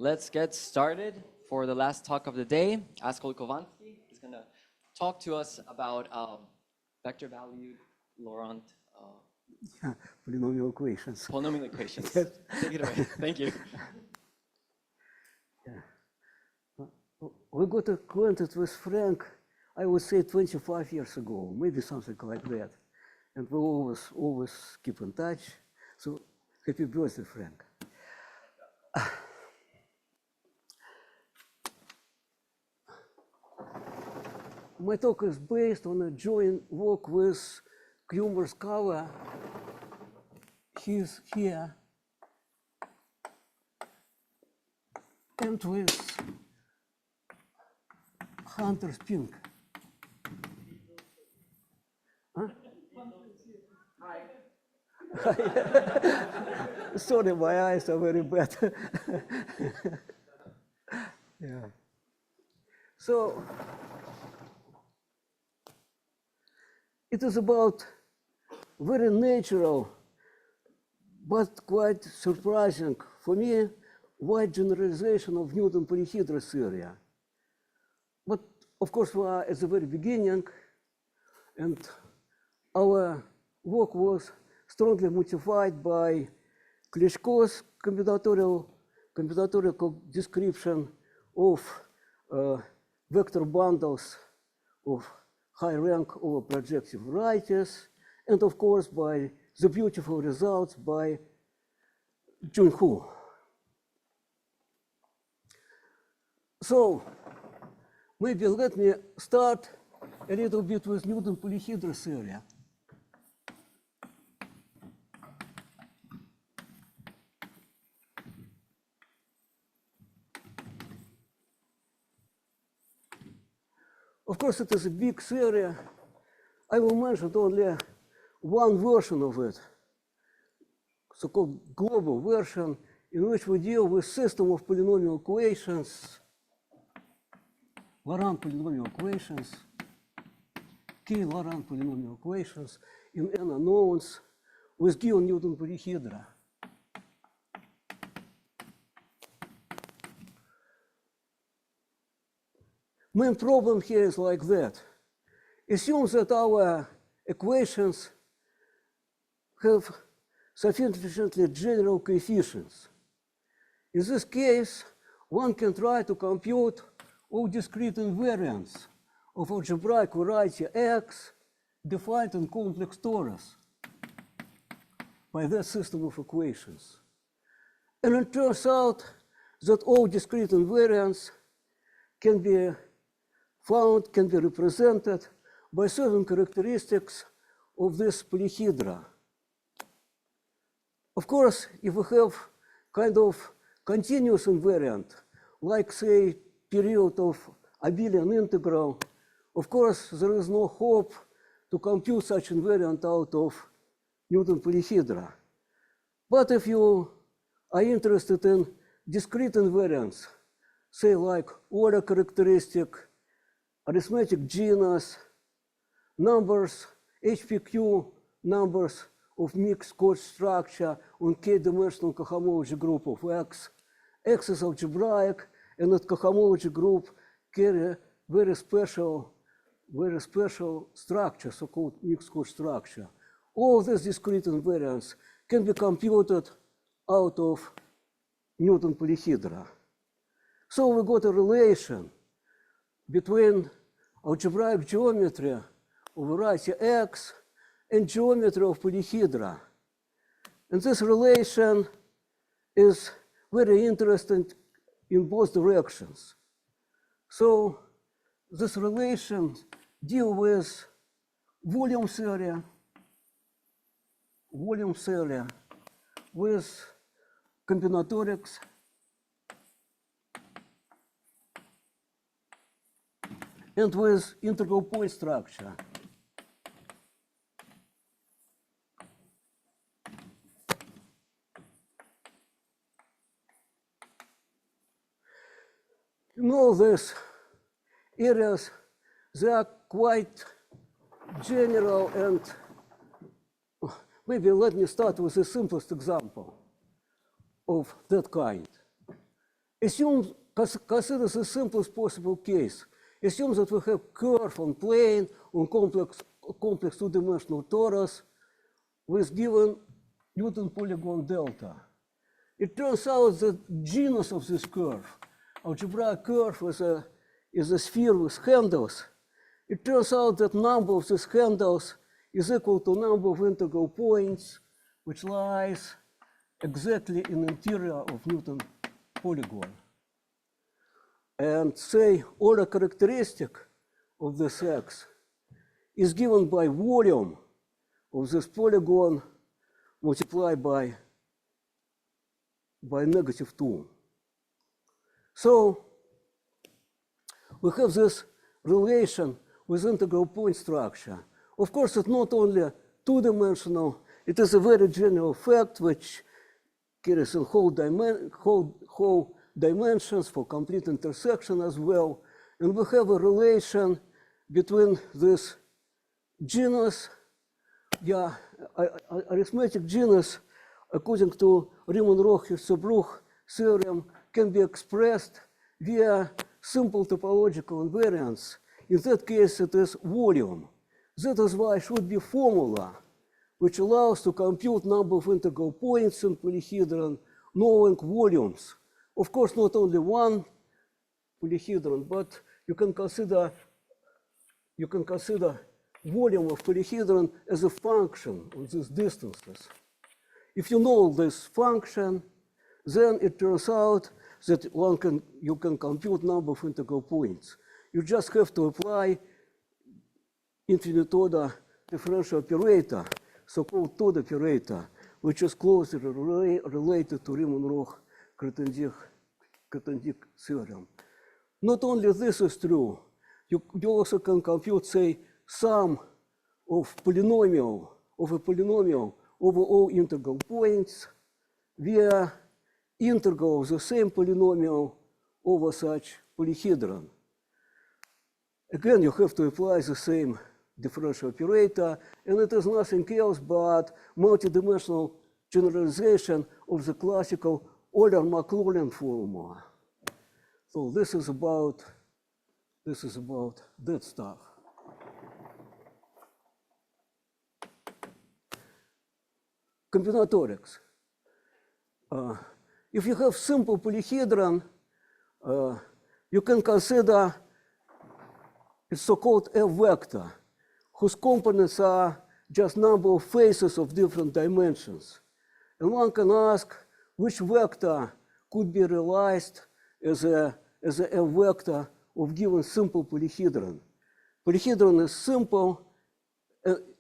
let's get started for the last talk of the day. Askold Khovanskii is going to talk to us about vector valued Laurent polynomial equations. Polynomial equations. Yes. Take it away. Thank you. Yeah. We got acquainted with Frank, I would say 25 years ago, maybe something like that. And we always keep in touch. So happy birthday, Frank. My talk is based on a joint work with Khovanskii. He's here. And with Hunter's Pink. Huh? Sorry, my eyes are very bad. Yeah. So it is about very natural, but quite surprising for me, wide generalization of Newton polyhedra theory. But of course, we are at the very beginning, and our work was strongly motivated by Klitschko's combinatorial description of vector bundles of high rank over projective varieties, and of course by the beautiful results by Junhu. So maybe let me start a little bit with Newton polyhedra theory. Of course, it is a big theory. I will mention only one version of it, so-called global version, in which we deal with system of polynomial equations, Laurent polynomial equations, K Laurent polynomial equations in n unknowns with given Newton polyhedra. Main problem here is like that. Assume that our equations have sufficiently general coefficients. In this case, one can try to compute all discrete invariants of algebraic variety X defined in complex torus by that system of equations. And it turns out that all discrete invariants can be found, can be represented by certain characteristics of this polyhedra. Of course, if we have kind of continuous invariant, like say period of abelian integral, of course, there is no hope to compute such invariant out of Newton polyhedra. But if you are interested in discrete invariants, say like order characteristic, arithmetic genus, numbers, HPQ numbers of mixed code structure on k-dimensional cohomology group of X. X is algebraic, and that cohomology group carry very special structure, so-called mixed code structure. All these discrete invariants can be computed out of Newton polyhedra. So we got a relation between algebraic geometry of variety X and geometry of polyhedra. And this relation is very interesting in both directions. So this relation deals with volume theory, with combinatorics, and with integral point structure. In all these areas, they are quite general, and maybe let me start with the simplest example of that kind. Consider the simplest possible case. Assume that we have curve on plane on complex two-dimensional torus with given Newton polygon delta. It turns out that genus of this curve, algebraic curve is a sphere with handles. It turns out that number of these handles is equal to number of integral points, which lies exactly in the interior of Newton polygon. And say order characteristic of this X is given by volume of this polygon multiplied by -2. So we have this relation with integral point structure. Of course, it's not only two-dimensional, it is a very general fact which carries in whole dimensions for complete intersection as well. And we have a relation between this genus, arithmetic genus, according to Riemann-Roch-Hülse-Bruch theorem, can be expressed via simple topological invariance. In that case, it is volume. That is why it should be formula which allows to compute number of integral points in polyhedron knowing volumes. Of course, not only one polyhedron, but you can consider volume of polyhedron as a function of these distances. If you know this function, then it turns out that you can compute number of integral points. You just have to apply infinite order differential operator, so-called Todd operator, which is closely related to Riemann-Roch-Grothendieck theorem. Not only this is true, you also can compute, say, sum of a polynomial over all integral points via integral of the same polynomial over such polyhedron. Again, you have to apply the same differential operator, and it is nothing else but multidimensional generalization of the classical Euler-Maclaurin formula. So this is about that stuff. Combinatorics. If you have simple polyhedron, you can consider a so-called F vector, whose components are just number of faces of different dimensions. And one can ask which vector could be realized as a F vector of given simple polyhedron. Polyhedron is simple,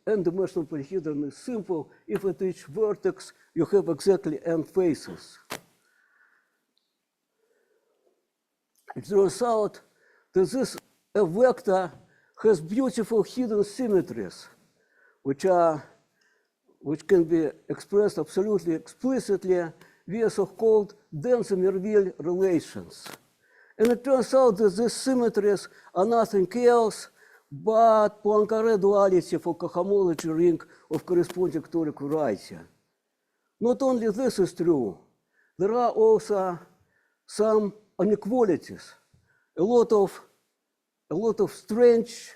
n-dimensional polyhedron is simple if at each vertex you have exactly n faces. It turns out that this F vector has beautiful hidden symmetries, which can be expressed absolutely explicitly via so-called Dense-Merville relations. And it turns out that these symmetries are nothing else but Poincare duality for cohomology ring of corresponding toric variety. Not only this is true, there are also some inequalities, a lot of strange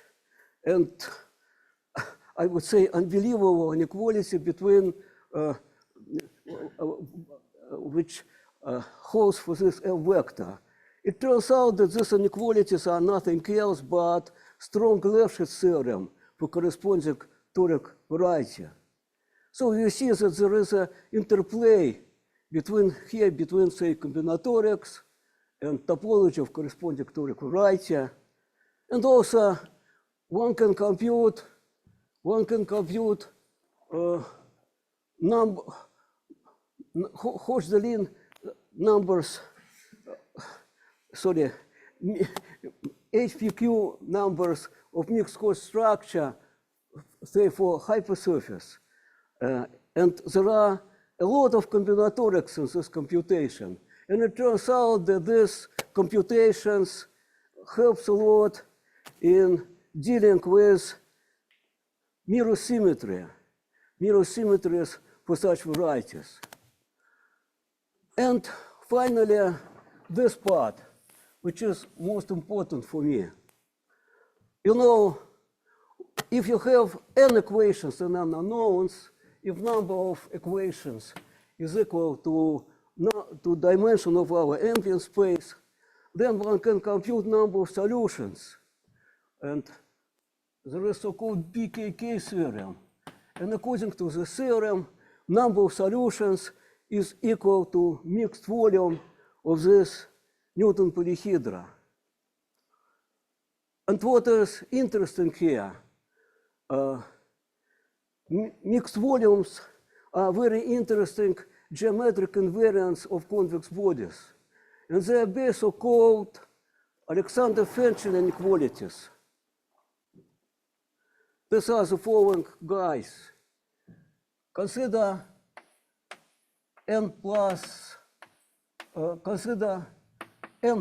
and I would say unbelievable inequality between which holds for this F vector. It turns out that these inequalities are nothing else but strong Lefschetz theorem for corresponding toric variety. So you see that there is an interplay between say combinatorics and topology of corresponding toric variety. And also one can compute Hochstelin numbers, HPQ numbers of mixed Hodge structure, say for hypersurface. And there are a lot of combinatorics in this computation. And it turns out that these computations helps a lot in dealing with mirror symmetries for such varieties. And finally, this part, which is most important for me. You know, if you have n equations and n unknowns, if number of equations is equal to dimension of our ambient space, then one can compute number of solutions. And there is so-called BKK theorem. And according to the theorem, number of solutions is equal to mixed volume of this Newton polyhedra. And what is interesting here, mixed volumes are very interesting geometric invariants of convex bodies. And they are so-called Alexander-Fenchel inequalities. These are the following guys. Consider n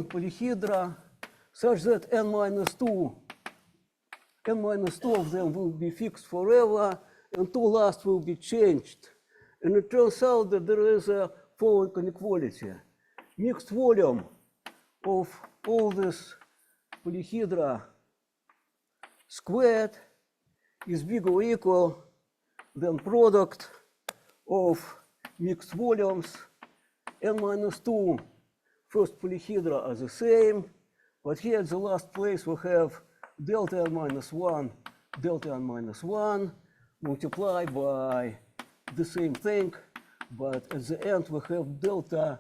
polyhedra such that n minus 2 of them will be fixed forever and 2 last will be changed. And it turns out that there is a following inequality. Mixed volume of all this polyhedra squared is bigger or equal than product of mixed volumes. N minus 2 first polyhedra are the same, but here at the last place we have delta n minus 1 multiplied by the same thing, but at the end we have delta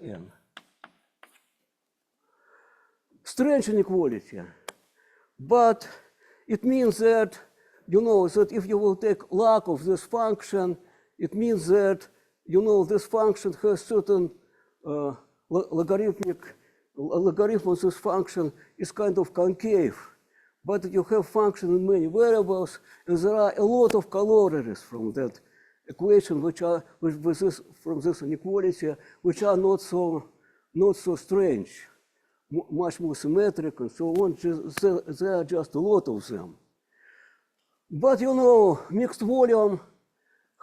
n. Strange inequality, but it means that, you know, that if you will take log of this function, it means that, you know, this function has certain logarithm of this function is kind of concave. But you have function in many variables, and there are a lot of corollaries from that equation, which are from this inequality, which are not so strange, much more symmetric, and so on. There are just a lot of them. But you know, mixed volume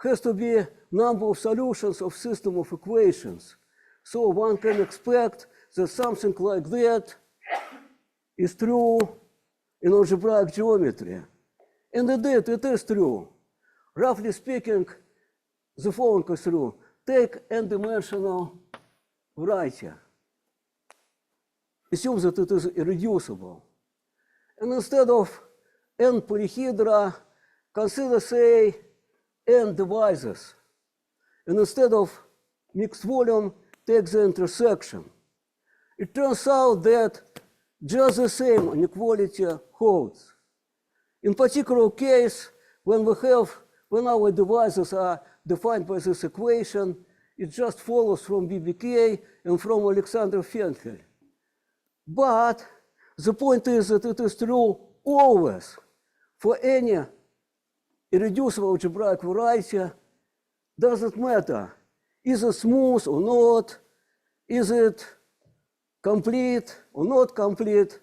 has to be number of solutions of system of equations. So one can expect that something like that is true in algebraic geometry. And indeed, it is true. Roughly speaking, the following is true. Take n-dimensional variety. Assume that it is irreducible. And instead of n polyhedra, consider, say, n divisors. And instead of mixed volume, take the intersection. It turns out that just the same inequality holds. In particular case, when our divisors are defined by this equation, it just follows from BBK and from Alexander-Fenchel. But the point is that it is true always for any irreducible algebraic variety. Doesn't matter. Is it smooth or not? Is it complete or not complete?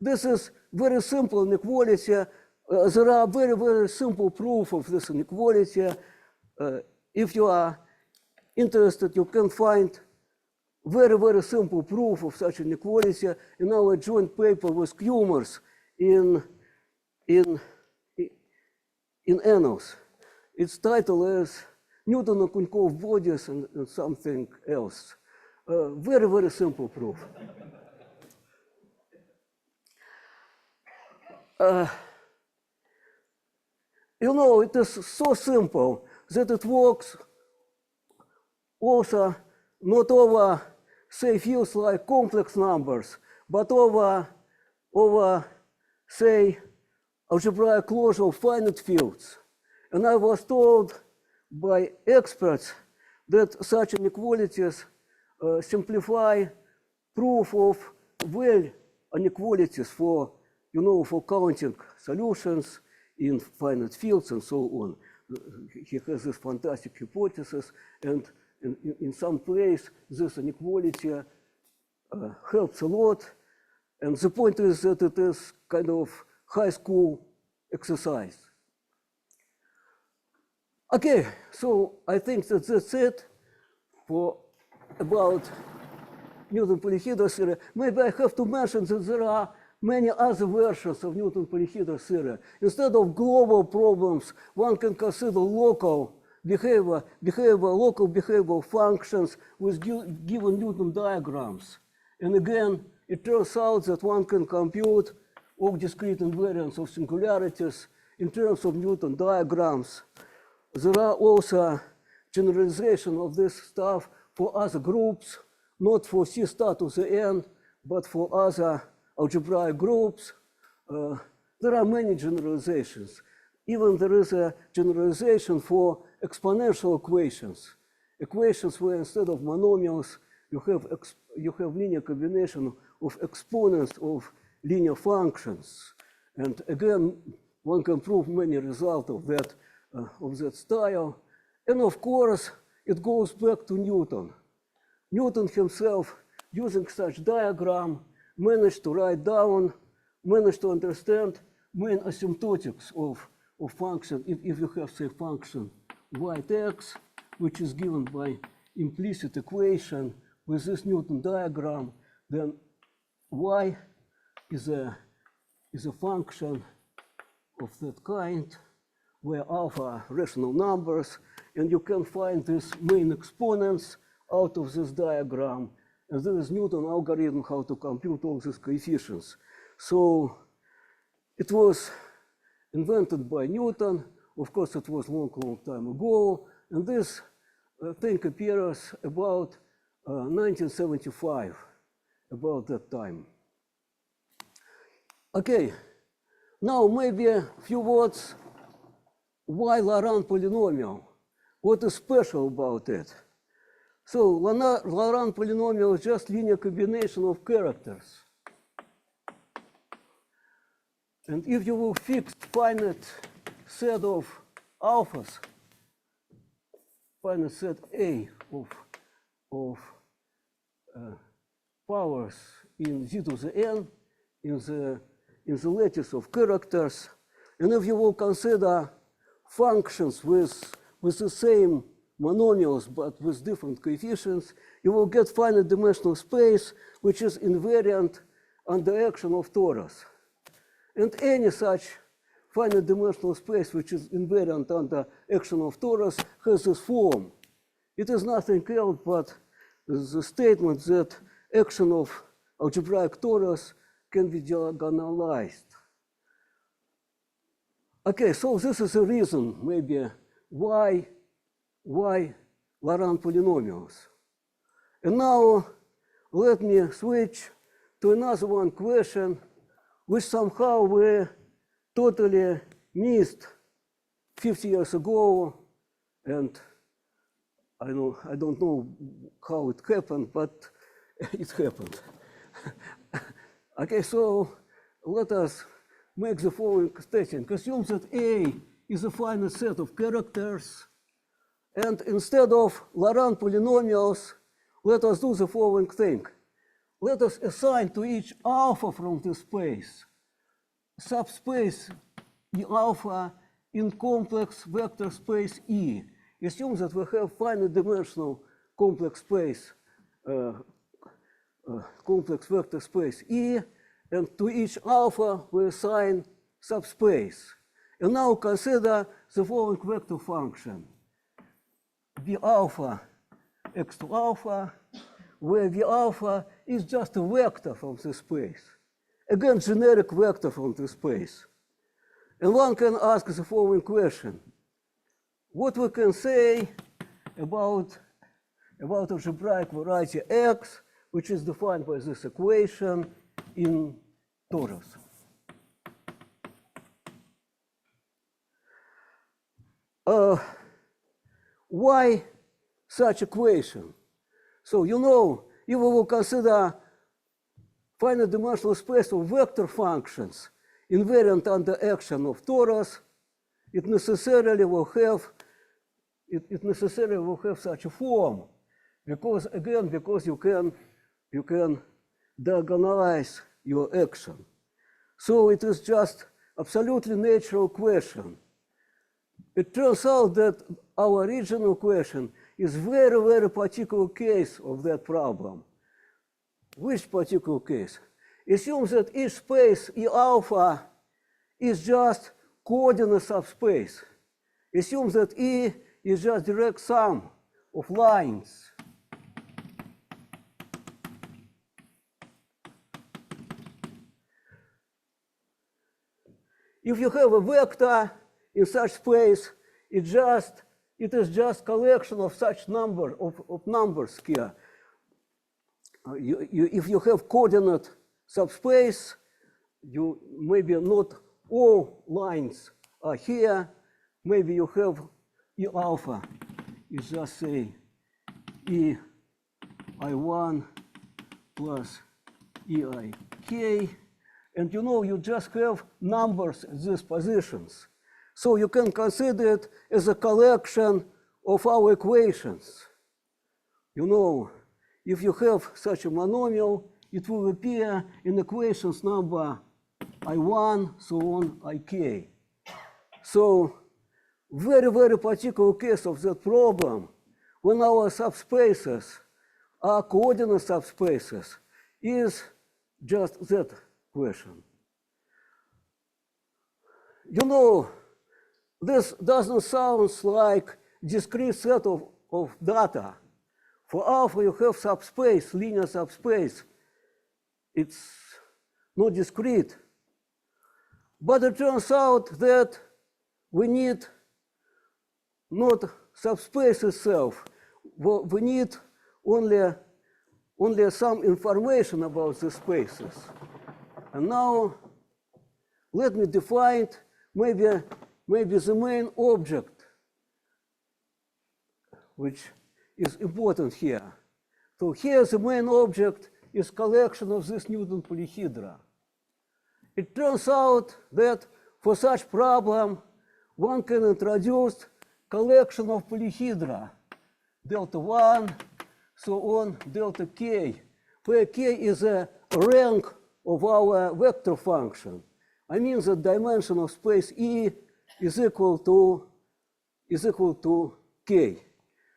This is very simple inequality. There are very, very simple proof of this inequality. If you are interested, you can find very, very simple proof of such inequality in our joint paper with Kumars in Annals. Its title is Newton-Kunkov bodies and something else. Very, very simple proof. You know, it is so simple that it works also not over, say, fields like complex numbers, but over say, algebraic closure of finite fields. And I was told by experts that such inequalities simplify proof of well inequalities for, you know, for counting solutions in finite fields and so on. He has this fantastic hypothesis, and in some place this inequality helps a lot. And the point is that it is kind of high school exercise. Okay, so I think that that's it for about Newton polyhedral theory, maybe I have to mention that there are many other versions of Newton polyhedral theory. Instead of global problems, one can consider local behavioral functions with given Newton diagrams. And again, it turns out that one can compute all discrete invariants of singularities in terms of Newton diagrams. There are also generalization of this stuff for other groups, not for C star to the n, but for other algebraic groups. There are many generalizations. Even there is a generalization for exponential equations. Equations where instead of monomials, you have linear combination of exponents of linear functions. And again, one can prove many results of that style. And of course, it goes back to Newton. Newton himself, using such diagram, managed to understand main asymptotics of function. If you have, say, function y at x, which is given by implicit equation with this Newton diagram, then y is a function of that kind, where alpha are rational numbers, and you can find these main exponents out of this diagram. And there is Newton algorithm how to compute all these coefficients. So it was invented by Newton. Of course, it was long time ago. And this thing appears about 1975, about that time. Okay, now maybe a few words. Why Laurent polynomial? What is special about it? So Laurent polynomial is just linear combination of characters. And if you will fix finite set of alphas, finite set A of powers in z to the n in the lattice of characters, and if you will consider functions with the same monomials but with different coefficients, you will get finite dimensional space which is invariant under action of torus. And any such finite dimensional space which is invariant under action of torus has this form. It is nothing else but the statement that action of algebraic torus can be diagonalized. Okay, so this is a reason maybe why Laurent polynomials. And now let me switch to another one question which somehow we totally missed 50 years ago, and I don't know how it happened, but it happened. Okay, so let us make the following statement. Assume that A is a finite set of characters, and instead of Laurent polynomials, let us do the following thing. Let us assign to each alpha from this space subspace E alpha in complex vector space E. Assume that we have finite dimensional complex space, complex vector space E, and to each alpha we assign subspace. And now consider the following vector function. V alpha x to alpha, where V alpha is just a vector from this space. Again, generic vector from this space. And one can ask the following question. What we can say about algebraic variety X, which is defined by this equation in torus? Why such equation? So, you know, if we will consider finite dimensional space of vector functions invariant under action of torus, it necessarily will have such a form, because you can diagonalize your action. So it is just absolutely natural question. It turns out that our original question is very, very particular case of that problem. Which particular case? Assume that each space E alpha is just coordinate subspace. Assume that E is just direct sum of lines. If you have a vector in such space, it is just collection of such number of numbers here. If you have coordinate subspace, you maybe not all lines are here. Maybe you have E alpha is just say E I1 plus E I k. And you know, you just have numbers in these positions. So you can consider it as a collection of our equations. You know, if you have such a monomial, it will appear in equations number I1, so on, Ik. So very, very particular case of that problem, when our subspaces are coordinate subspaces, is just that question. You know, this doesn't sound like discrete set of data. For alpha, you have subspace, linear subspace. It's not discrete. But it turns out that we need not subspace itself. We need only some information about the spaces. And now, let me define maybe the main object, which is important here. So here the main object is collection of this Newton polyhedra. It turns out that for such problem, one can introduce collection of polyhedra, delta 1, so on, delta k, where k is a rank of our vector function. I mean the dimension of space E is equal to k.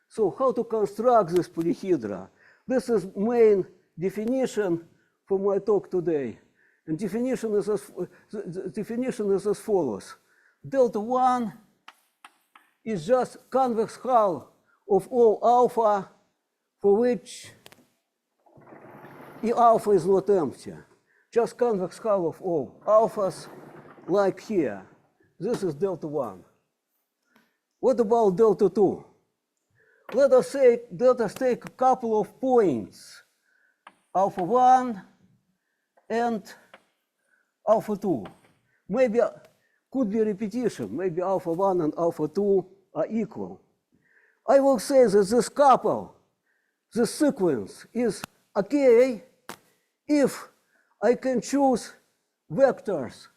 So how to construct this polyhedra? This is main definition for my talk today. And definition is as follows. Delta 1 is just convex hull of all alpha for which E alpha is not empty. Just convex hull of all alphas, like here. This is delta 1. What about delta 2? Let us take a couple of points, alpha 1 and alpha 2. Maybe could be repetition. Maybe alpha 1 and alpha 2 are equal. I will say that this couple, this sequence is okay if I can choose vectors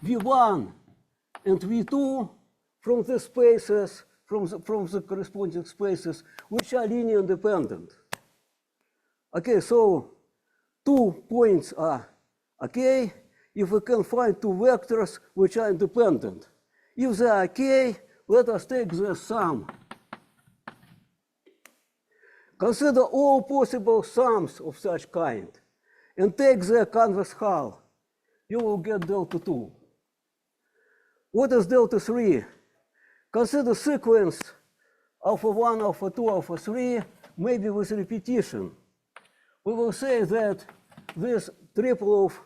v1 and v2 from the spaces, from the corresponding spaces, which are linear independent. Okay, so 2 points are okay if we can find 2 vectors which are independent. If they are okay, let us take the sum. Consider all possible sums of such kind and take the convex hull. You will get delta 2. What is delta 3? Consider sequence alpha 1, alpha 2, alpha 3, maybe with repetition. We will say that this triple of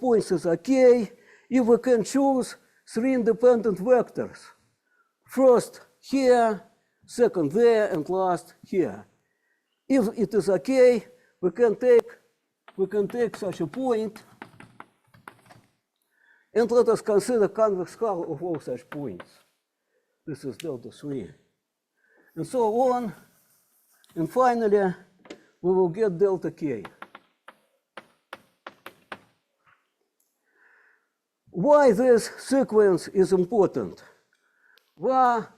points is okay if we can choose 3 independent vectors. First here, second there, and last here. If it is okay, we can take such a point, and let us consider convex hull of all such points. This is delta 3. And so on. And finally, we will get delta k. Why this sequence is important? We are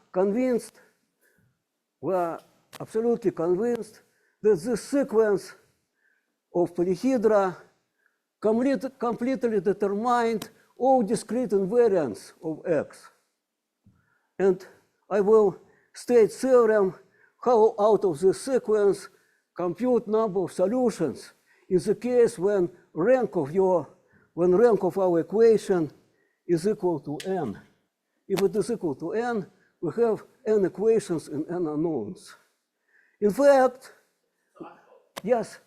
absolutely convinced that this sequence of polyhedra completely determined all discrete invariants of X. And I will state theorem how out of this sequence compute number of solutions in the case when rank of our equation is equal to n. If it is equal to n, we have n equations and n unknowns. In fact, yes.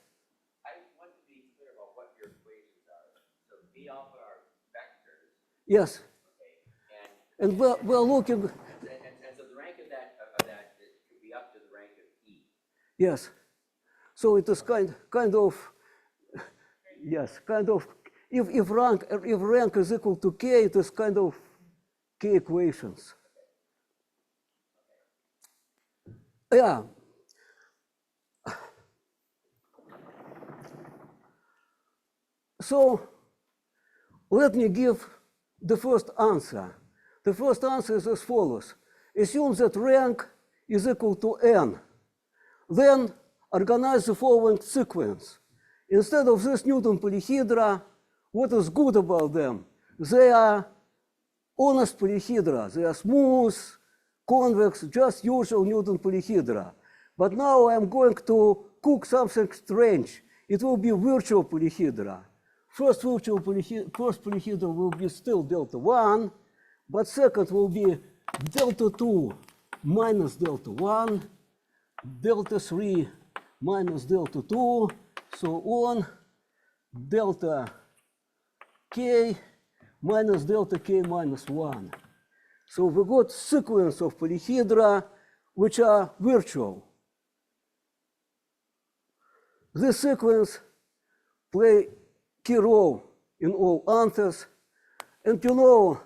I want to be clear about what your equations are. So B alpha are vectors. Yes. Okay. And we're looking. And so the rank of that could be up to the rank of E. Yes. So it is kind of yes, kind of if rank is equal to k, it is kind of k equations. Yeah. So let me give the first answer. The first answer is as follows. Assume that rank is equal to n. Then organize the following sequence. Instead of this Newton polyhedra, what is good about them? They are honest polyhedra. They are smooth, convex, just usual Newton polyhedra. But now I'm going to cook something strange. It will be virtual polyhedra. First polyhedra will be still delta 1, but second will be delta 2 minus delta 1, delta 3 minus delta 2, so on, delta k minus delta k minus 1. So we got sequence of polyhedra which are virtual. This sequence play key role in all answers. And you know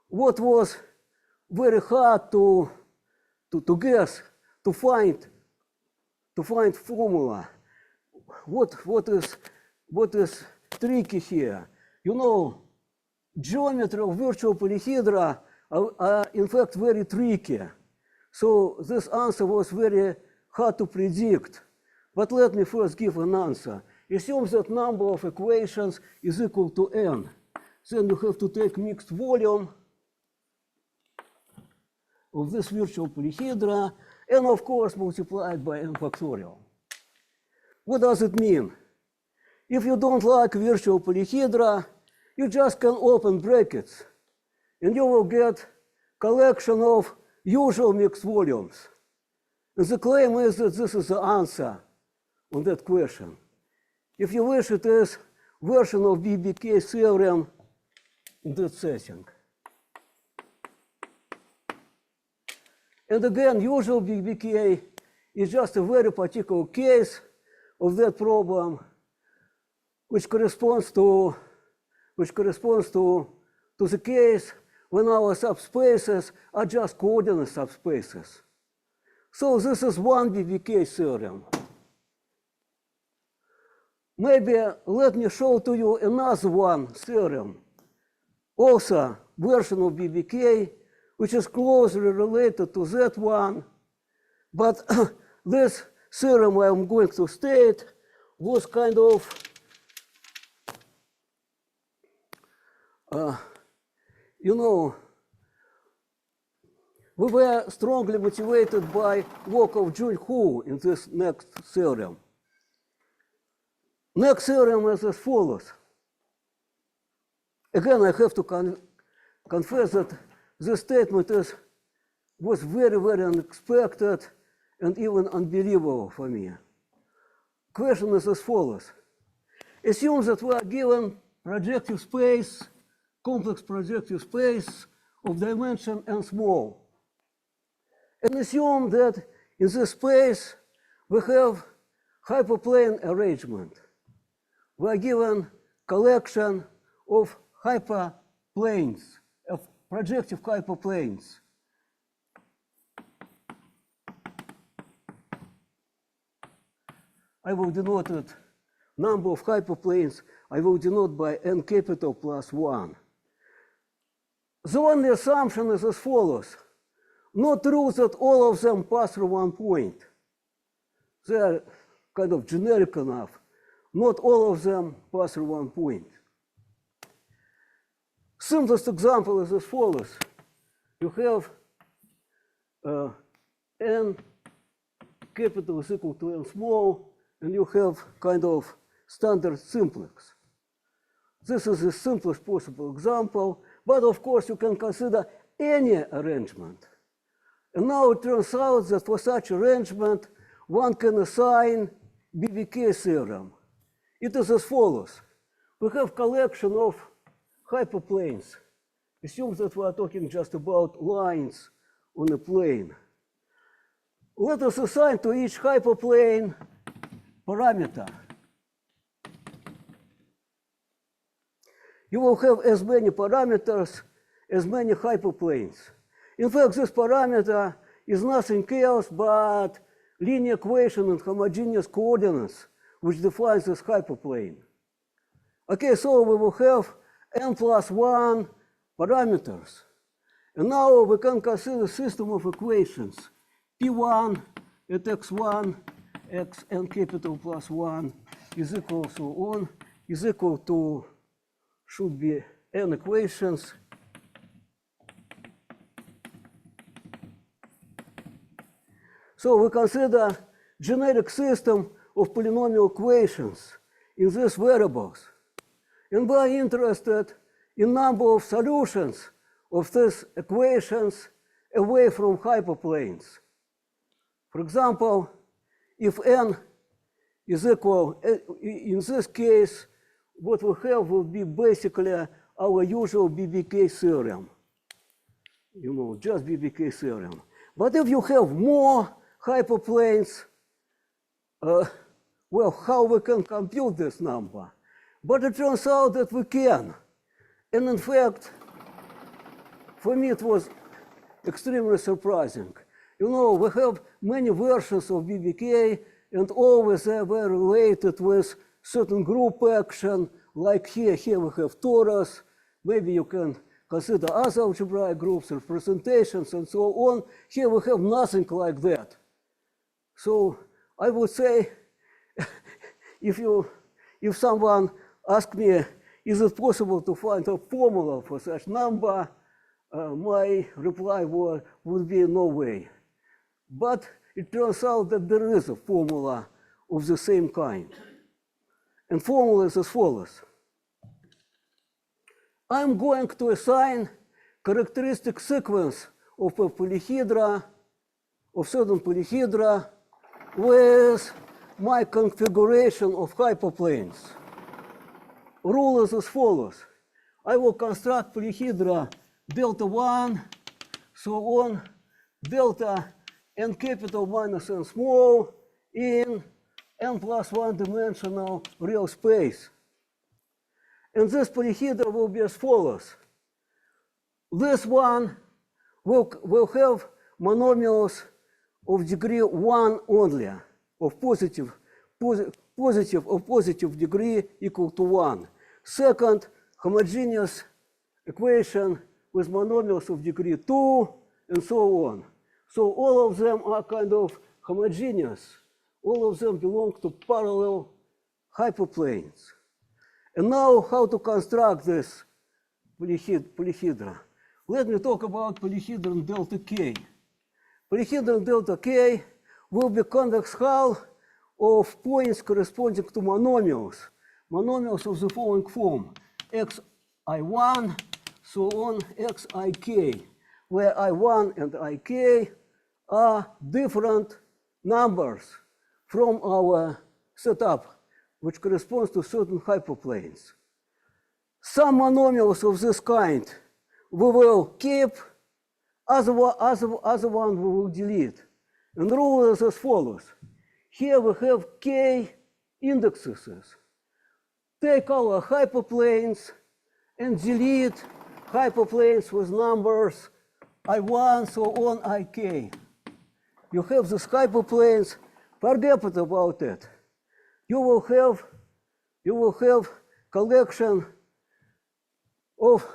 what was very hard to guess, to find formula. What is tricky here? You know, geometry of virtual polyhedra are in fact very tricky. So this answer was very hard to predict. But let me first give an answer. Assume that number of equations is equal to n. Then you have to take mixed volume of this virtual polyhedra, and of course multiplied by n factorial. What does it mean? If you don't like virtual polyhedra, you just can open brackets, and you will get collection of usual mixed volumes. And the claim is that this is the answer on that question. If you wish, it is version of BBK theorem in that setting. And again, usual BBK is just a very particular case of that problem, which corresponds to the case when our subspaces are just coordinate subspaces. So this is one BBK theorem. Maybe let me show to you another one theorem, also version of BBK, which is closely related to that one. But this theorem I'm going to state was kind of you know, we were strongly motivated by work of Junhu in this next theorem. Next theorem is as follows. Again, I have to confess that this statement was very, very unexpected and even unbelievable for me. Question is as follows. Assume that we are given projective space, complex projective space of dimension n small. And assume that in this space we have hyperplane arrangement. We are given collection of hyperplanes, of projective hyperplanes. I will denote it, number of hyperplanes, I will denote by n capital plus 1. The only assumption is as follows. Not true that all of them pass through one point. They are kind of generic enough. Not all of them pass through one point. Simplest example is as follows. You have n capital is equal to n small, and you have kind of standard simplex. This is the simplest possible example, but of course you can consider any arrangement. And now it turns out that for such arrangement, one can assign BBK theorem. It is as follows. We have collection of hyperplanes. Assume that we are talking just about lines on a plane. Let us assign to each hyperplane parameter. You will have as many parameters as many hyperplanes. In fact, this parameter is nothing else but linear equation and homogeneous coordinates, which defines this hyperplane. Okay, so we will have n plus 1 parameters. And now we can consider a system of equations. P1 at x1, xn capital plus 1 is equal to on, is equal to, should be n equations. So we consider generic system of polynomial equations in these variables. And we are interested in number of solutions of these equations away from hyperplanes. For example, if n is equal, in this case, what we have will be basically our usual BBK theorem. You know, just BBK theorem. But if you have more hyperplanes, well, how we can compute this number? But it turns out that we can. And in fact, for me it was extremely surprising. You know, we have many versions of BBK, and always they were related with certain group action, like here we have torus. Maybe you can consider other algebraic groups, representations, and so on. Here we have nothing like that. So I would say, if someone asked me, is it possible to find a formula for such number, my reply would be no way. But it turns out that there is a formula of the same kind. And formula is as follows. I'm going to assign characteristic sequence of a polyhedra, of certain polyhedra, with my configuration of hyperplanes. Rule is as follows. I will construct polyhedra delta 1, so on, delta n capital minus n small in n plus 1 dimensional real space. And this polyhedra will be as follows. This one will have monomials of degree 1 only, of positive degree equal to 1. Second, homogeneous equation with monomials of degree 2, and so on. So all of them are kind of homogeneous. All of them belong to parallel hyperplanes. And now how to construct this polyhedra. Let me talk about polyhedron delta k. Polyhedron delta k will be convex hull of points corresponding to monomials. Monomials of the following form. xi1, so on, xik, where I1 and ik are different numbers from our setup, which corresponds to certain hyperplanes. Some monomials of this kind we will keep, other one we will delete. And the rule is as follows. Here we have k indexes. Take our hyperplanes and delete hyperplanes with numbers I1, so on, ik. You have these hyperplanes, forget about it. You will have collection of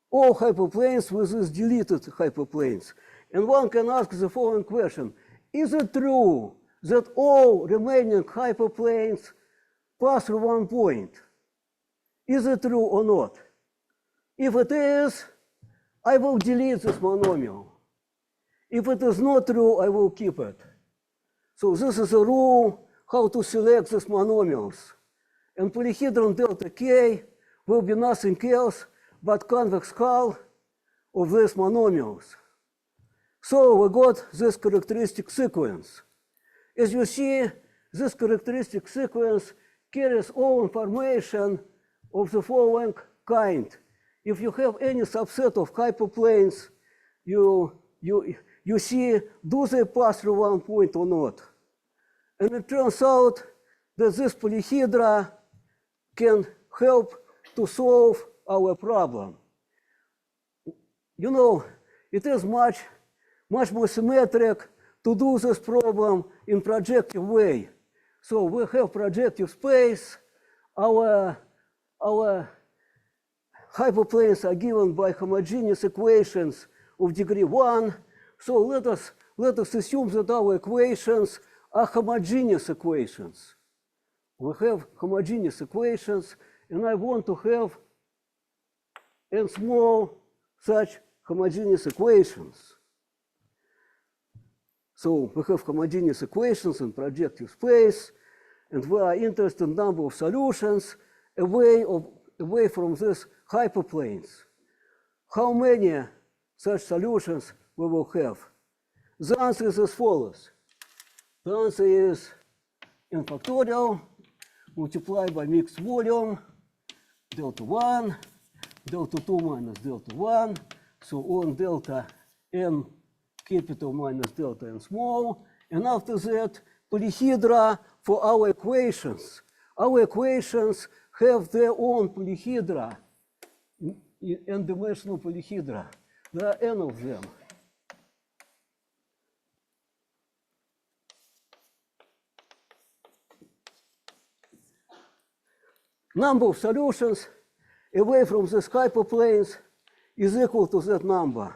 all hyperplanes with these deleted hyperplanes. And one can ask the following question. Is it true that all remaining hyperplanes pass through one point? Is it true or not? If it is, I will delete this monomial. If it is not true, I will keep it. So this is a rule how to select these monomials. And polyhedron delta K will be nothing else but convex hull of these monomials. So we got this characteristic sequence. As you see, this characteristic sequence carries all information of the following kind. If you have any subset of hyperplanes, you see, do they pass through one point or not? And it turns out that this polyhedra can help to solve our problem. You know, it is much more symmetric to do this problem in projective way. So we have projective space. Our hyperplanes are given by homogeneous equations of degree 1. So let us assume that our equations are homogeneous equations. We have homogeneous equations, and I want to have n small such homogeneous equations. So we have homogeneous equations in projective space, and we are interested in number of solutions away from these hyperplanes. How many such solutions we will have? The answer is as follows. The answer is n factorial multiplied by mixed volume, delta 1, delta 2 minus delta 1, so on delta n capital minus delta n small, and after that, polyhedra for our equations. Our equations have their own polyhedra, n-dimensional polyhedra. There are n of them. Number of solutions away from these hyperplanes is equal to that number.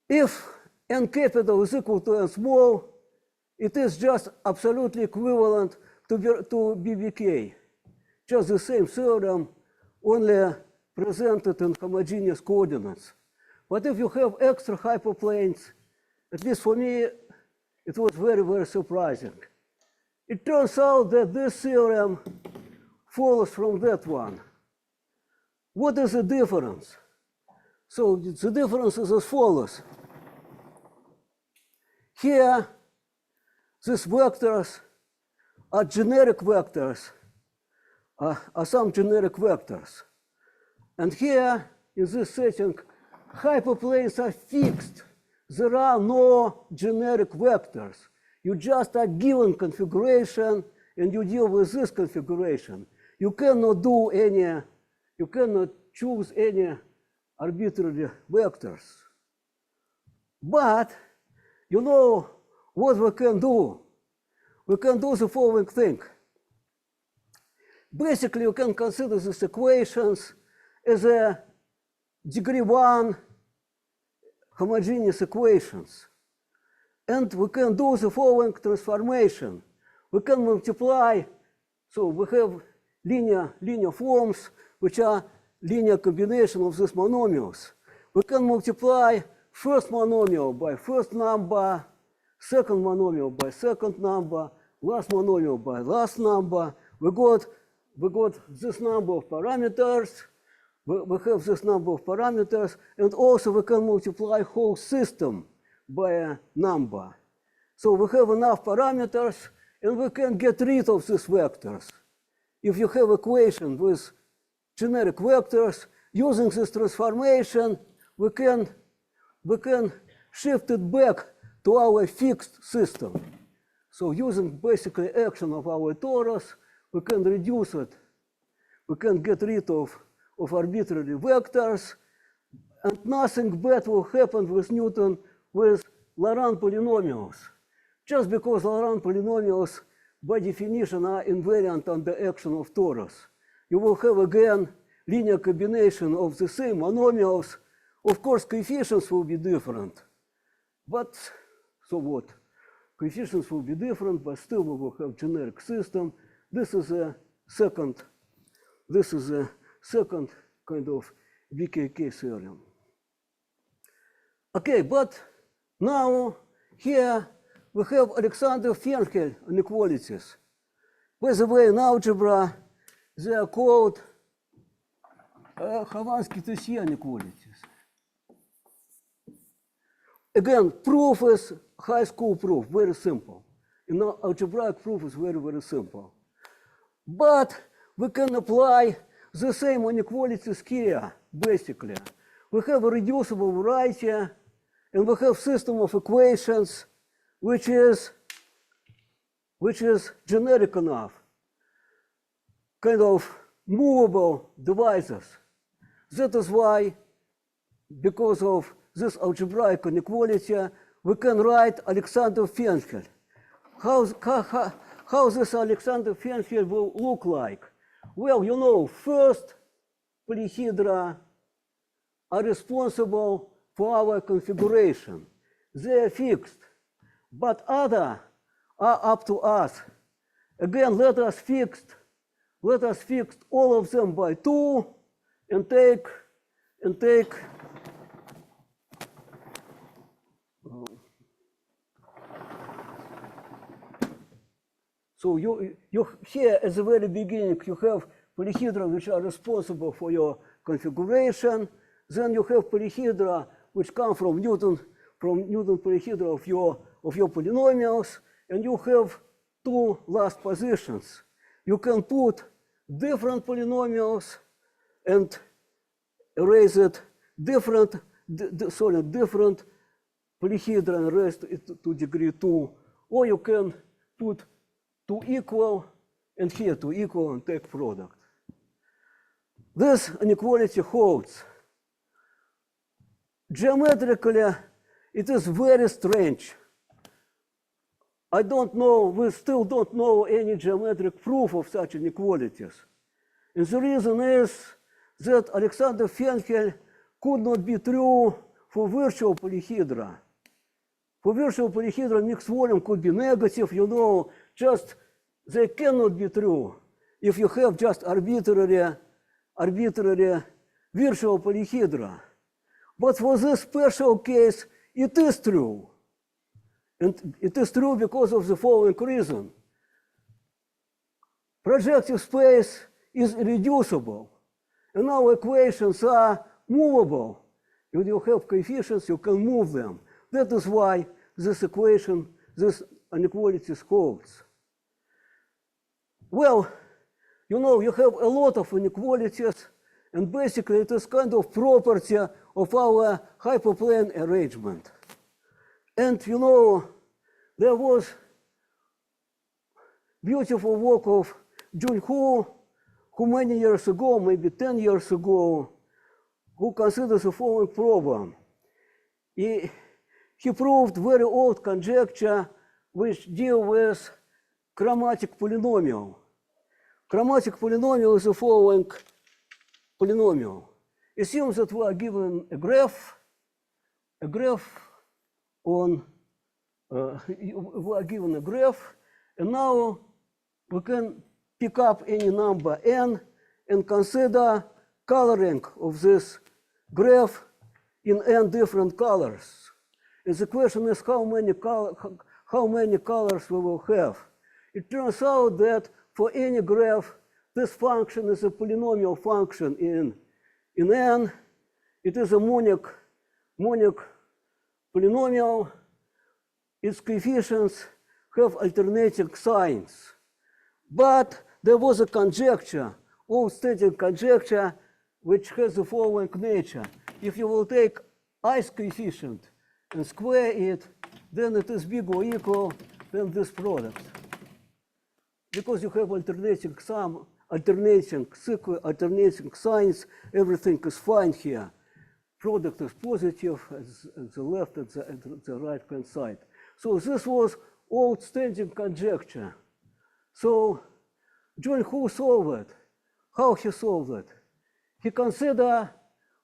If n capital is equal to n small, it is just absolutely equivalent to BBK. Just the same theorem, only presented in homogeneous coordinates. But if you have extra hyperplanes, at least for me, it was very, very surprising. It turns out that this theorem follows from that one. What is the difference? So the difference is as follows. Here, these vectors are generic vectors, are some generic vectors. And here, in this setting, hyperplanes are fixed. There are no generic vectors. You just are given configuration, and you deal with this configuration. You cannot choose any arbitrary vectors. But you know what we can do? We can do the following thing. Basically, you can consider these equations as a degree 1 homogeneous equations. And we can do the following transformation. We can multiply, so we have linear forms, which are linear combination of these monomials. We can multiply first monomial by first number, second monomial by second number, last monomial by last number. We got this number of parameters. We have this number of parameters, and also we can multiply whole system by a number. So we have enough parameters, and we can get rid of these vectors. If you have equation with generic vectors, using this transformation, we can shift it back to our fixed system. So using basically action of our torus, we can reduce it. We can get rid of arbitrary vectors, and nothing bad will happen with Newton with Laurent polynomials. Just because Laurent polynomials, by definition, are invariant under action of torus. You will have, again, linear combination of the same monomials. Of course, coefficients will be different. But so what? Coefficients will be different, but still we will have generic system. This is a second kind of BKK theorem. Okay, but now here we have Alexander Fenkel inequalities. By the way, in algebra, they are called Khovanskii inequalities. Again, proof is high school proof, very simple. You know, algebraic proof is very, very simple. But we can apply the same inequalities here, basically. We have a reducible variety, and we have system of equations which is generic enough, kind of movable devices. That is why, because of this algebraic inequality, we can write Alexander Fenkel. How this Alexander Fenkel will look like? Well, you know, first polyhedra are responsible for our configuration. They are fixed, but other are up to us. Again, let us fix all of them by 2 and take so you here at the very beginning you have polyhedra which are responsible for your configuration. Then you have polyhedra which come from Newton polyhedra of your polynomials, and you have 2 last positions. You can put different polynomials and erase it, different polyhedra and raise it to degree 2, or you can put 2 equal and here 2 equal and take product. This inequality holds. Geometrically, it is very strange. I don't know, we still don't know any geometric proof of such inequalities. And the reason is that Alexander Fenkel could not be true for virtual polyhedra. For virtual polyhedra, mixed volume could be negative, you know, just they cannot be true if you have just arbitrary virtual polyhedra. But for this special case, it is true. And it is true because of the following reason. Projective space is irreducible, and our equations are movable. When you have coefficients, you can move them. That is why this equation, this inequality holds. Well, you know, you have a lot of inequalities, and basically it is kind of property of our hyperplane arrangement. And you know, there was beautiful work of Junhu, who many years ago, maybe 10 years ago, who considers the following problem. He proved very old conjecture which deal with chromatic polynomial. Chromatic polynomial is the following polynomial. Assume that we are given a graph on, we are given a graph, and now we can pick up any number n and consider coloring of this graph in n different colors. And the question is how many colors we will have. It turns out that for any graph, this function is a polynomial function in n. It is a monic polynomial. Its coefficients have alternating signs. But there was a conjecture, old-stated conjecture, which has the following nature. If you will take i's coefficient and square it, then it is big or equal than this product. Because you have alternating sum, alternating signs, everything is fine here. Product is positive at the left and the right-hand side. So this was old-standing conjecture. So Junhu solved it. How he solved it? He considered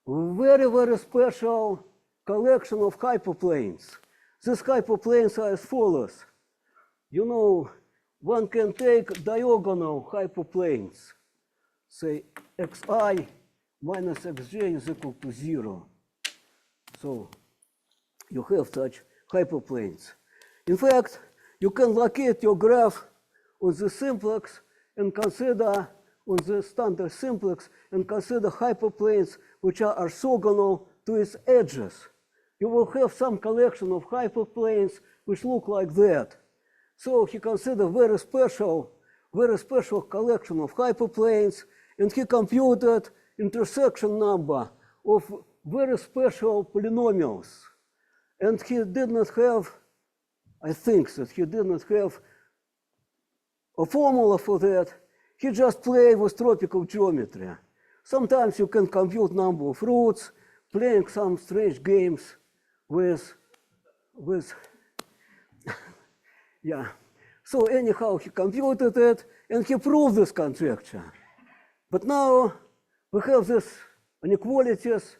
very, very special collection of hyperplanes. These hyperplanes are as follows. You know, one can take diagonal hyperplanes. Say xi minus xj is equal to 0. So you have such hyperplanes. In fact, you can locate your graph on the simplex and consider on the standard simplex and consider hyperplanes which are orthogonal to its edges. You will have some collection of hyperplanes which look like that. So he considered very special collection of hyperplanes, and he computed intersection number of very special polynomials. And he did not have, I think that he did not have a formula for that. He just played with tropical geometry. Sometimes you can compute number of roots, playing some strange games with yeah. So anyhow, he computed it, and he proved this conjecture. But now we have these inequalities,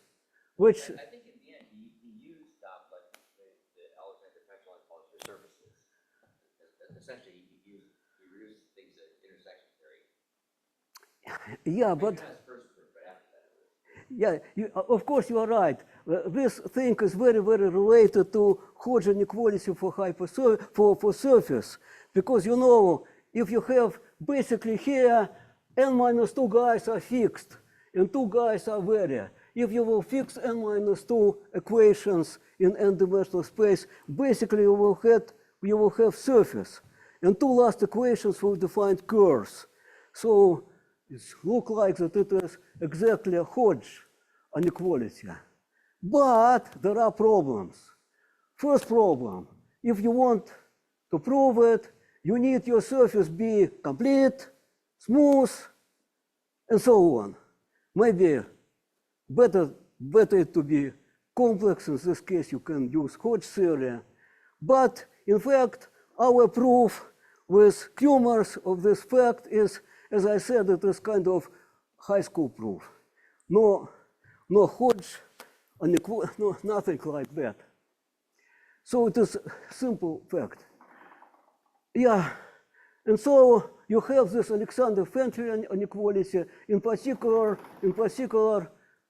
which... I think in the end, he used like the Alexander Pechelon policy for surfaces. Essentially, he reduced things at intersection theory. Yeah, but... First proof, but after that, yeah, of course you are right. This thing is very, very related to Hodge inequality for surface. Because you know, if you have basically here, n minus 2 guys are fixed, and 2 guys are vary. If you will fix n minus 2 equations in n-dimensional space, basically you will have surface. And 2 last equations will define curves. So it looks like that it is exactly a Hodge inequality. But there are problems. First problem, if you want to prove it, you need your surface be complete, smooth, and so on. Maybe better it to be complex. In this case, you can use Hodge theory. But in fact, our proof with Kumars of this fact is, as I said, it is kind of high school proof. No Hodge, no, nothing like that. So it is a simple fact. Yeah, and so you have this Alexander-Fenchel inequality. In particular,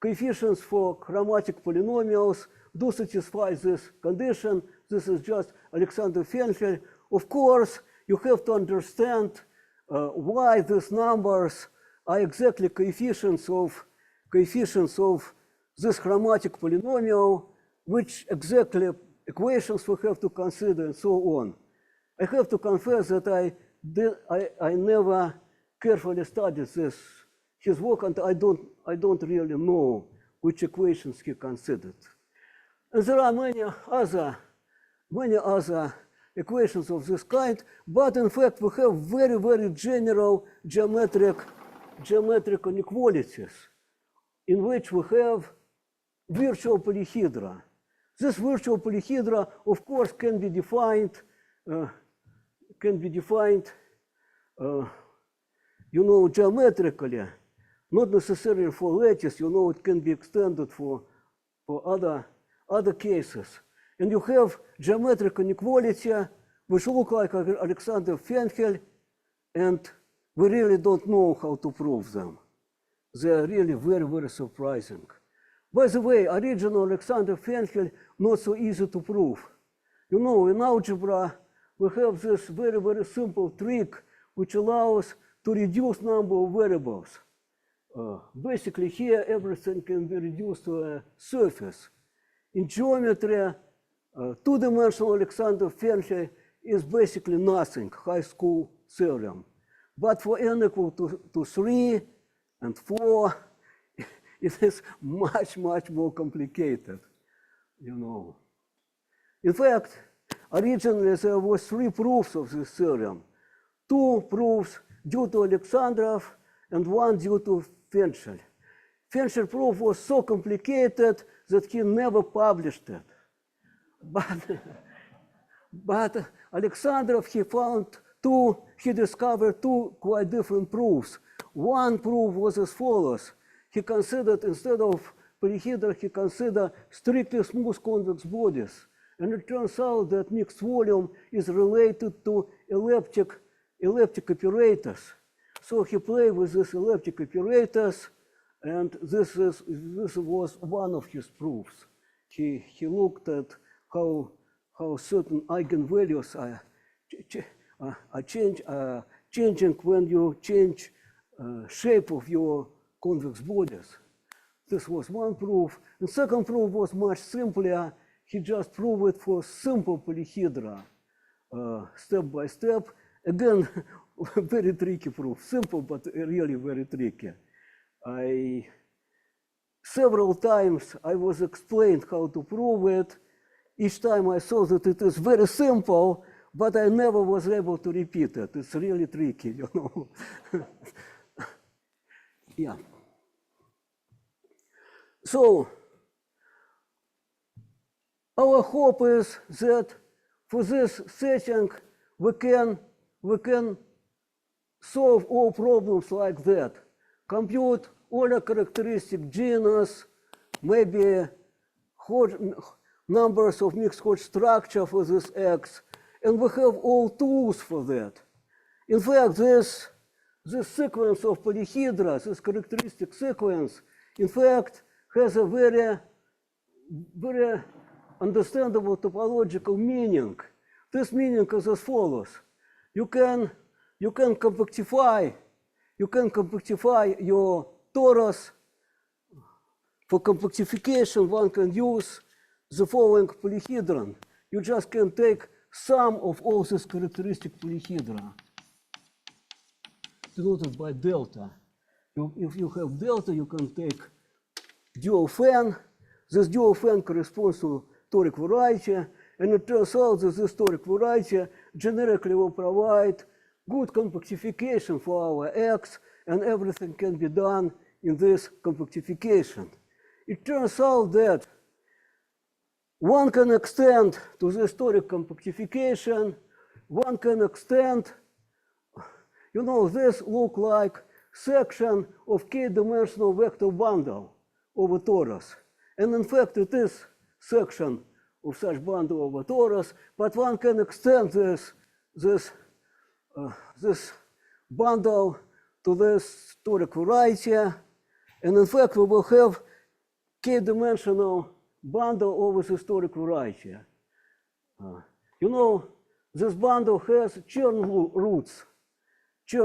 coefficients for chromatic polynomials do satisfy this condition. This is just Alexander-Fenchel. Of course, you have to understand why these numbers are exactly coefficients of this chromatic polynomial, which exactly equations we have to consider, and so on. I have to confess that I never carefully studied his work, and I don't really know which equations he considered. And there are many other equations of this kind, but in fact we have very, very general geometric inequalities in which we have virtual polyhedra. This virtual polyhedra, of course, can be defined, geometrically, not necessarily for lattice. It can be extended for other cases. And you have geometric inequality, which look like Alexander-Fenchel, and we really don't know how to prove them. They are really very, very surprising. By the way, original Alexander-Fenchel, not so easy to prove. In algebra, we have this very, very simple trick which allows to reduce number of variables. Basically, here everything can be reduced to a surface. In geometry, two-dimensional Alexander-Fenchel is basically nothing, high school theorem. But for n equal to 3 and 4, it is much, much more complicated, In fact, originally there were 3 proofs of this theorem. 2 proofs due to Alexandrov and 1 due to Fenchel. Fenchel proof was so complicated that he never published it. But Alexandrov, he discovered 2 quite different proofs. One proof was as follows. He considered, instead of polyhedra, he considered strictly smooth convex bodies. And it turns out that mixed volume is related to elliptic operators. So he played with these elliptic operators, and this was one of his proofs. He looked at how certain eigenvalues are changing when you change shape of your convex bodies. This was one proof. And second proof was much simpler. He just proved it for simple polyhedra, step by step. Again, very tricky proof, simple but really very tricky. Several times I was explained how to prove it. Each time I saw that it is very simple, but I never was able to repeat it. It's really tricky, you know. Yeah. So our hope is that for this setting we can solve all problems like that. Compute all the characteristic genus, maybe numbers of mixed Hodge structure for this X, and we have all tools for that. In fact, this sequence of polyhedra, this characteristic sequence, in fact, has a very understandable topological meaning. This meaning is as follows: you can compactify your torus. For compactification, one can use the following polyhedron. You just can take sum of all these characteristic polyhedra denoted by delta. If you have delta, you can take dual fan. This dual fan corresponds to toric variety, and it turns out that this toric variety generically will provide good compactification for our X, and everything can be done in this compactification. It turns out that one can extend to this toric compactification, one can extend, you know, this look like section of k-dimensional vector bundle over torus. And in fact, it is section of such bundle over torus, but one can extend this bundle to this toric variety, and in fact, we will have k-dimensional bundle over this toric variety. You know, this bundle has Chern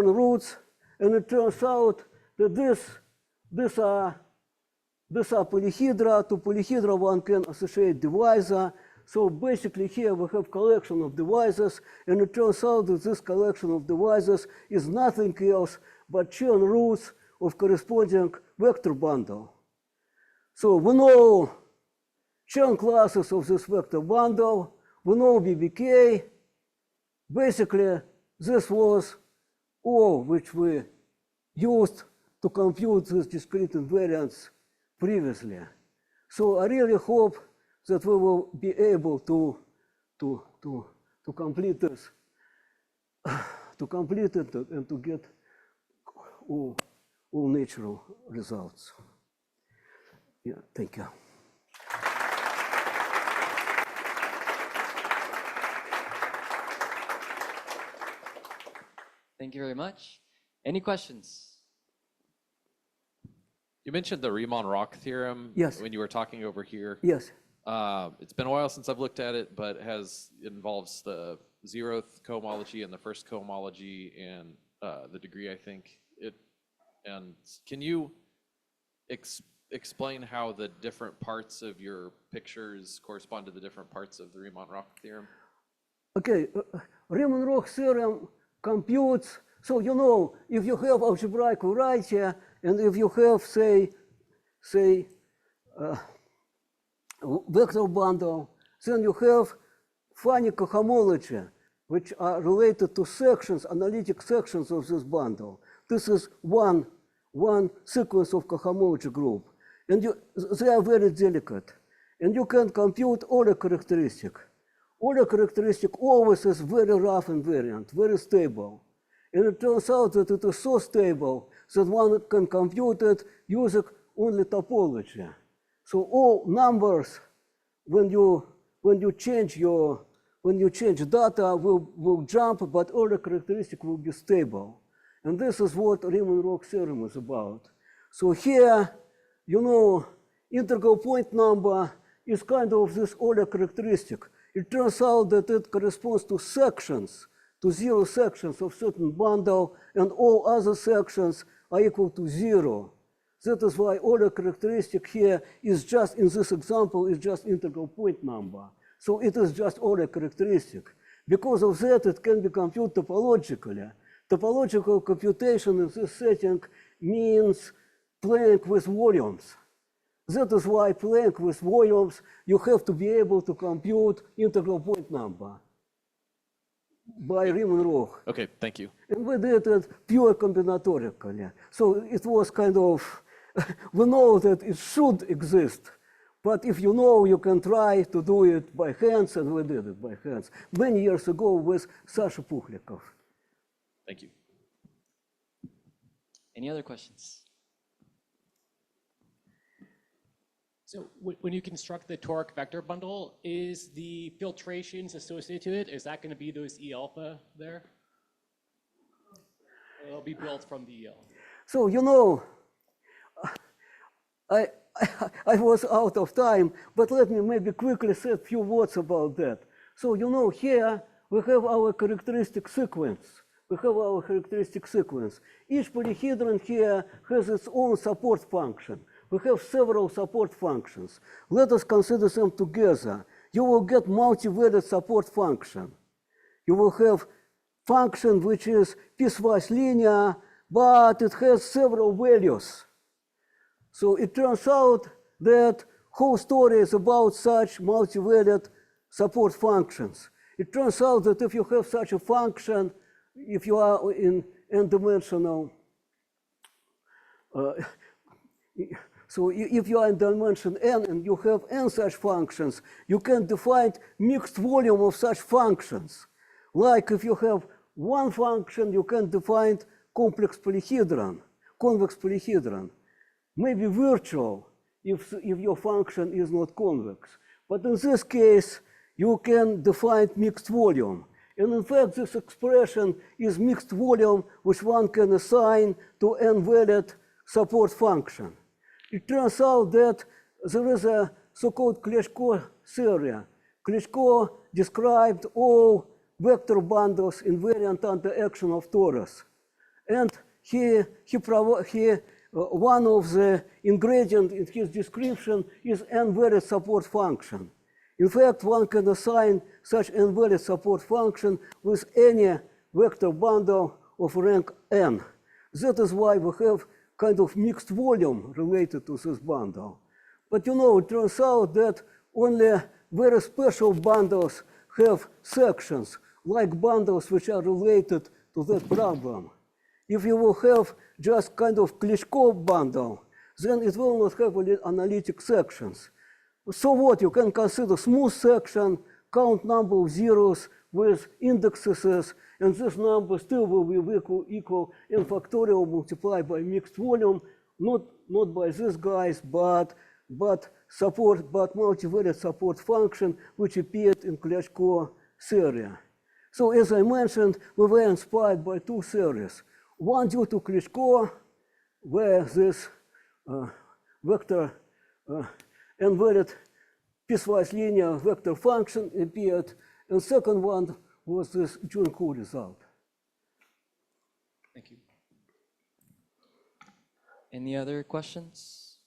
roots, and it turns out that these are polyhedra. To polyhedra, one can associate divisor. So basically here we have collection of divisors, and it turns out that this collection of divisors is nothing else but Chern roots of corresponding vector bundle. So we know Chern classes of this vector bundle, we know BBK. Basically, this was all which we used to compute these discrete invariants previously. So I really hope that we will be able to complete this, and to get all natural results. Yeah, thank you. Thank you very much. Any questions? You mentioned the Riemann-Roch theorem. Yes. When you were talking over here. Yes. It's been a while since I've looked at it, but it involves the zeroth cohomology and the first cohomology and the degree, I think. And can you explain how the different parts of your pictures correspond to the different parts of the Riemann-Roch theorem? Okay, Riemann-Roch theorem computes. So you know, if you have algebraic variety, and if you have, say, vector bundle, then you have funny cohomology, which are related to sections, analytic sections of this bundle. This is one sequence of cohomology group, and they are very delicate, and you can compute all the characteristic. All the characteristic always is very rough invariant, very stable. And it turns out that it is so stable that one can compute it using only topology. So all numbers, when you change data, will jump, but all the characteristic will be stable. And this is what Riemann-Roch theorem is about. So here, you know, integral point number is kind of this order characteristic. It turns out that it corresponds to sections, to 0 sections of certain bundle, and all other sections are equal to 0. That is why order characteristic here is just, in this example, is just integral point number. So it is just order characteristic. Because of that, it can be computed topologically. Topological computation in this setting means playing with volumes. That is why playing with volumes, you have to be able to compute integral point number by Riemann-Roch. Okay, thank you. And we did it pure combinatorically. So it was kind of, we know that it should exist. But if you know, you can try to do it by hands, and we did it by hands many years ago with Sasha Pukhlikov. Thank you. Any other questions? So when you construct the toric vector bundle, is the filtrations associated to it, is that going to be those E alpha there? Or it'll be built from the E alpha? So, you know, I was out of time, but let me maybe quickly say a few words about that. So, you know, here we have our characteristic sequence. Each polyhedron here has its own support function. We have several support functions. Let us consider them together. You will get multivariate support function. You will have function which is piecewise linear, but it has several values. So it turns out that whole story is about such multivariate support functions. It turns out that if you have such a function, if you are in n-dimensional, so if you are in dimension n and you have n such functions, you can define mixed volume of such functions. Like if you have one function, you can define complex polyhedron, convex polyhedron. Maybe virtual if your function is not convex. But in this case, you can define mixed volume. And in fact, this expression is mixed volume, which one can assign to n-valued support function. It turns out that there is a so-called Kleshko theory. Kleshko described all vector bundles invariant under action of torus. And one of the ingredients in his description is n-valued support function. In fact, one can assign such n-valued support function with any vector bundle of rank n. That is why we have kind of mixed volume related to this bundle. But you know, it turns out that only very special bundles have sections, like bundles which are related to that problem. If you will have just kind of Kleshko bundle, then it will not have analytic sections. So what? You can consider smooth section, count number of zeros with indexes, and this number still will be equal n factorial multiplied by mixed volume, not by these guys, but multivariate support function which appeared in Kleshko theory. So as I mentioned, we were inspired by two theories. One due to Kleshko, where this vector n-valued piecewise linear vector function appeared, and second one was this Junko result. Thank you. Any other questions?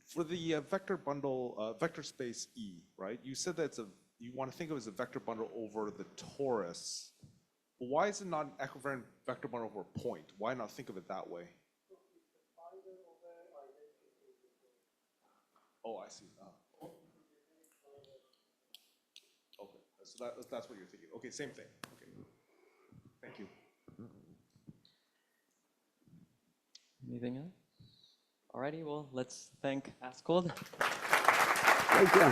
For the vector bundle, vector space E, right? You said that you want to think of it as a vector bundle over the torus. But why is it not an equivariant vector bundle over a point? Why not think of it that way? Oh, I see. Okay, so that's what you're thinking. Okay, same thing. Okay, thank you. Anything else? Alrighty, well, let's thank Askold. Thank you.